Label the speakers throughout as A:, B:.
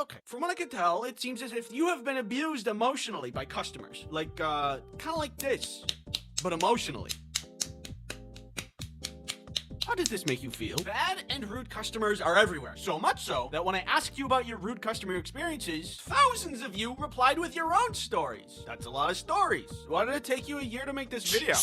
A: Okay, from what I can tell, it seems as if you have been abused emotionally by customers. Like, kind of like this, but emotionally. How does this make you feel? Bad and rude customers are everywhere. So much so that when I asked you about your rude customer experiences, thousands of you replied with your own stories. That's a lot of stories. Why did it take you a year to make this video?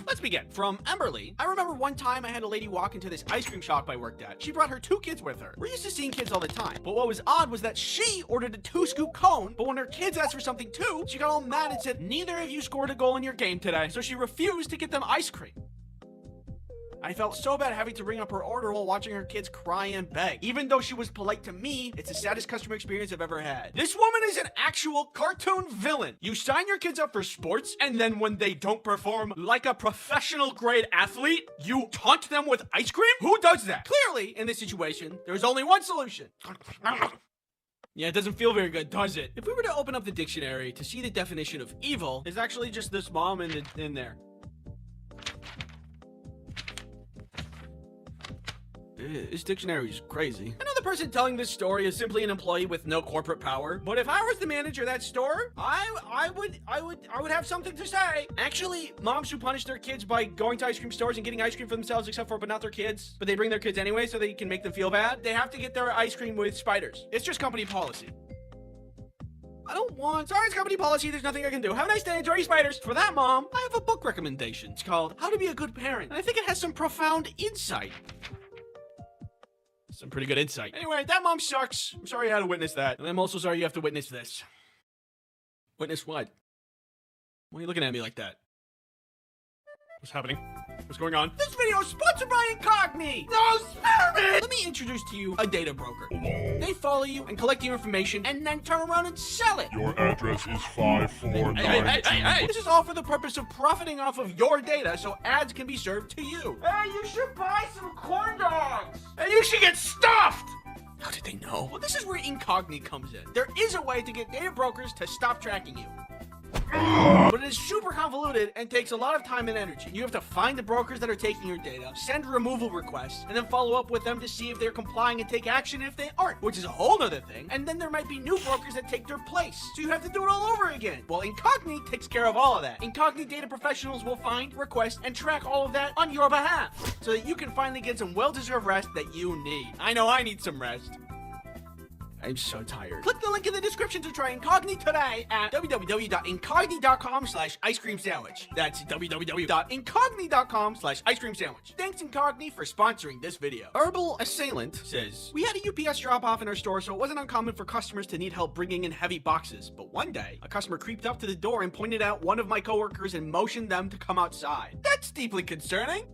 A: Let's begin. From Emberly, I remember one time I had a lady walk into this ice cream shop I worked at. She brought her 2 kids with her. We're used to seeing kids all the time, but what was odd was that she ordered a 2-scoop cone, but when her kids asked for something too, she got all mad and said, "Neither of you scored a goal in your game today," so she refused to get them ice cream. I felt so bad having to ring up her order while watching her kids cry and beg. Even though she was polite to me, it's the saddest customer experience I've ever had. This woman is an actual cartoon villain. You sign your kids up for sports, and then when they don't perform like a professional grade athlete, you taunt them with ice cream? Who does that? Clearly, in this situation, there's only one solution. Yeah, it doesn't feel very good, does it? If we were to open up the dictionary to see the definition of evil, it's actually just this mom in there. This dictionary is crazy. I know the person telling this story is simply an employee with no corporate power, but if I was the manager of that store, I would have something to say. Actually, moms who punish their kids by going to ice cream stores and getting ice cream for themselves except for but not their kids, but they bring their kids anyway so they can make them feel bad, they have to get their ice cream with spiders. It's just company policy. Sorry, it's company policy, there's nothing I can do. Have a nice day, enjoy your spiders. For that mom, I have a book recommendation. It's called How to Be a Good Parent, and I think it has some profound insight. Some pretty good insight. Anyway, that mom sucks. I'm sorry you had to witness that. And I'm also sorry you have to witness this. Witness what? Why are you looking at me like that? What's happening? What's going on? This video is sponsored by Incogni! No, spare me! Let me introduce to you a data broker. They follow you and collect your information and then turn around and sell it.
B: Your address is 5492.
A: Hey. This is all for the purpose of profiting off of your data so ads can be served to you. Hey, you should buy some corn dogs! And you should get stuffed! How did they know? Well, this is where Incogni comes in. There is a way to get data brokers to stop tracking you. But it is super convoluted and takes a lot of time and energy. You have to find the brokers that are taking your data, send removal requests, and then follow up with them to see if they're complying and take action if they aren't, which is a whole nother thing. And then there might be new brokers that take their place, so you have to do it all over again. Well, Incogni takes care of all of that. Incogni data professionals will find, request, and track all of that on your behalf, so that you can finally get some well-deserved rest that you need. I know I need some rest. I'm so tired. Click the link in the description to try Incogni today at www.incogni.com/ice cream sandwich. That's www.incogni.com/ice cream sandwich. Thanks Incogni for sponsoring this video. Herbal Assailant says, "We had a UPS drop off in our store, so it wasn't uncommon for customers to need help bringing in heavy boxes. But one day, a customer creeped up to the door and pointed out one of my coworkers and motioned them to come outside. That's deeply concerning."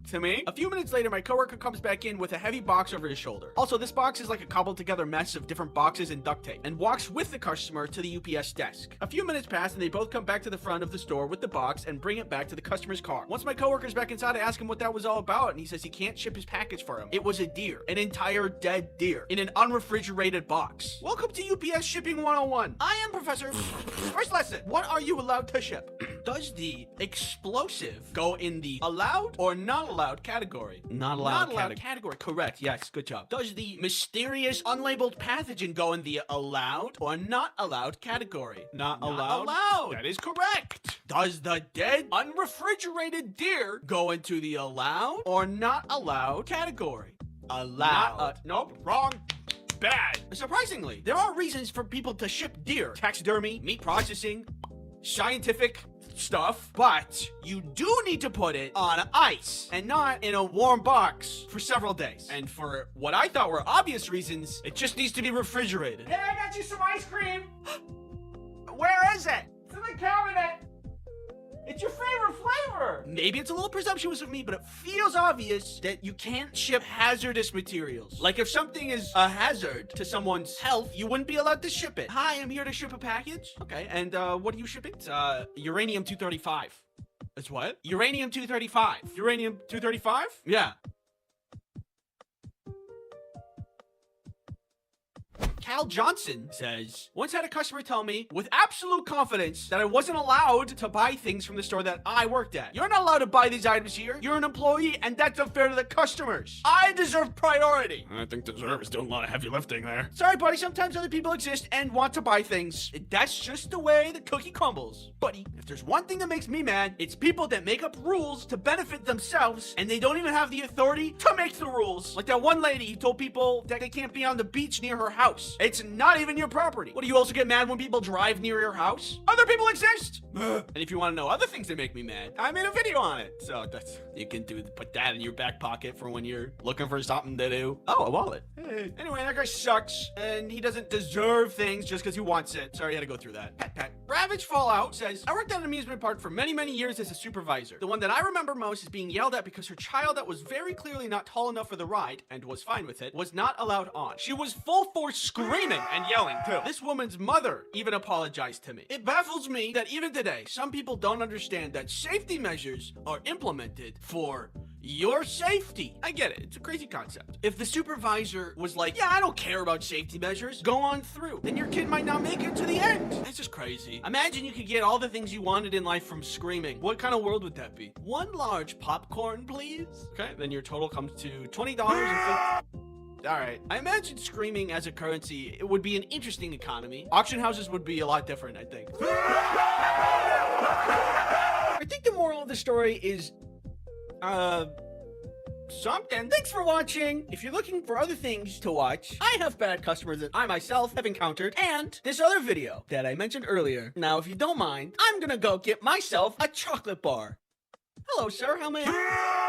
A: To me. A few minutes later, my coworker comes back in with a heavy box over his shoulder. Also, this box is like a cobbled together mess of different boxes and duct tape, and walks with the customer to the UPS desk. A few minutes pass and they both come back to the front of the store with the box and bring it back to the customer's car. Once my coworker's back inside, I ask him what that was all about, and he says he can't ship his package for him. It was a deer, an entire dead deer, in an unrefrigerated box. Welcome to UPS Shipping 101. I am Professor. First lesson, what are you allowed to ship? Does the explosive go in the allowed or not allowed category? Not allowed category. Correct. Yes, good job. Does the mysterious unlabeled pathogen go in the allowed or not allowed category? Not allowed. That is correct. Does the dead unrefrigerated deer go into the allowed or not allowed category? Allowed. Nope, wrong. Bad. Surprisingly, there are reasons for people to ship deer. Taxidermy, meat processing, scientific stuff, but you do need to put it on ice and not in a warm box for several days. And for what I thought were obvious reasons, it just needs to be refrigerated. Hey, I got you some ice cream. Where is it? It's in the cabinet. It's your favorite flavor. Maybe it's a little presumptuous of me, but it feels obvious that you can't ship hazardous materials. Like if something is a hazard to someone's health, you wouldn't be allowed to ship it. Hi, I'm here to ship a package. Okay, and what are you shipping? It's uranium-235. It's what? Uranium-235. Uranium-235? Yeah. Cal Johnson says, once had a customer tell me with absolute confidence that I wasn't allowed to buy things from the store that I worked at. You're not allowed to buy these items here. You're an employee, and that's unfair to the customers. I deserve priority.
B: I think Deserve is doing a lot of heavy lifting there.
A: Sorry, buddy. Sometimes other people exist and want to buy things. That's just the way the cookie crumbles. Buddy, if there's one thing that makes me mad, it's people that make up rules to benefit themselves, and they don't even have the authority to make the rules. Like that one lady who told people that they can't be on the beach near her house. It's not even your property. What, do you also get mad when people drive near your house? Other people exist. And if you want to know other things that make me mad, I made a video on it. So that's, you can put that in your back pocket for when you're looking for something to do. Oh, a wallet. Hey. Anyway, that guy sucks, and he doesn't deserve things just because he wants it. Sorry, I had to go through that. Pat. Ravage Fallout says, I worked at an amusement park for many, many years as a supervisor. The one that I remember most is being yelled at because her child that was very clearly not tall enough for the ride, and was fine with it, was not allowed on. She was full force screaming and yelling too. This woman's mother even apologized to me. It baffles me that even today, some people don't understand that safety measures are implemented for your safety. I get it. It's a crazy concept. If the supervisor was like, yeah, I don't care about safety measures, go on through, then your kid might not make it to the end. That's just crazy. Imagine you could get all the things you wanted in life from screaming. What kind of world would that be? One large popcorn, please. Okay, then your total comes to $20 and Alright, I imagine screaming as a currency, it would be an interesting economy. Auction houses would be a lot different, I think. I think the moral of the story is, something. Thanks for watching. If you're looking for other things to watch, I have bad customers that I myself have encountered, and this other video that I mentioned earlier. Now, if you don't mind, I'm gonna go get myself a chocolate bar. Hello, sir. How may I...